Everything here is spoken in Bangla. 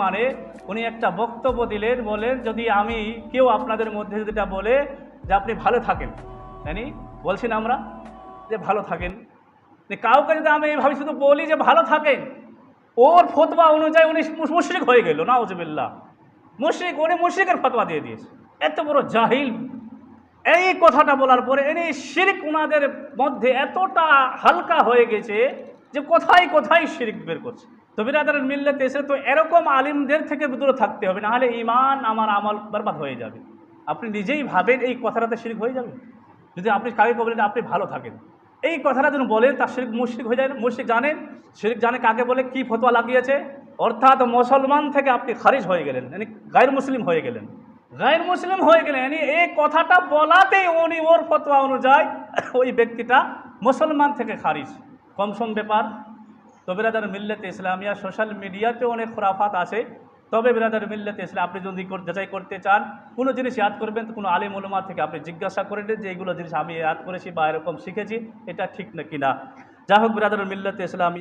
মানে উনি একটা বক্তব্য দিলেন, বলেন যদি আমি কেউ আপনাদের মধ্যে যদি এটা বলে যে আপনি ভালো থাকেন, জানি বলছেন আমরা যে ভালো থাকেন, কাউকে যদি আমি এইভাবে শুধু বলি যে ভালো থাকেন, ওর ফতোয়া অনুযায়ী উনি মুশরিক হয়ে গেল, নাউজুবিল্লাহ। মুশরিক, উনি মুশরিকের ফতোয়া দিয়ে দিয়েছে। এত বড় জাহিল। এই কথাটা বলার পরে এনে শিরক ওনাদের মধ্যে এতটা হালকা হয়ে গেছে যে কোথায় কোথায় শিরক বের করছে। তো বিরাদারের মিল্লাতে এসে তো এরকম আলিমদের থেকে দূরে থাকতে হবে, নাহলে ঈমান আমার আমল বরবাদ হয়ে যাবে। আপনি নিজেই ভাবেন এই কথাটাতে শিরক হয়ে যাবে। যদি আপনি কাকে বলেন আপনি ভালো থাকেন, এই কথাটা যখন বলেন তার শিরক মুশরিক হয়ে যায়। মুশরিক জানেন, শিরক জানে কাকে বলে, কি ফতোয়া লাগিয়েছে, অর্থাৎ মুসলমান থেকে আপনি খারিজ হয়ে গেলেন, মানে গায়র মুসলিম হয়ে গেলেন, গায়র মুসলিম হয়ে গেলেন। এই কথাটা বলাতেই উনি ওর ফতোয়া অনুযায়ী ওই ব্যক্তিটা মুসলমান থেকে খারিজ। কমসম ব্যাপার। তো বিরাদার মিল্লাতে ইসলামিয়া সোশ্যাল মিডিয়াতে অনেক খুরাফাত আছে। তবে বিরাদার মিল্লাতে ইসলাম আপনি যদি যাচাই করতে চান, কোনো জিনিস ইয়াদ করবেন তো কোনো আলিম উলামা থেকে আপনি জিজ্ঞাসা করে নেন যে এইগুলো জিনিস আমি ইয়াদ করেছি বা এরকম শিখেছি, এটা ঠিক না কিনা। যাই হোক বিরাদার মিল্লাতে ইসলাম।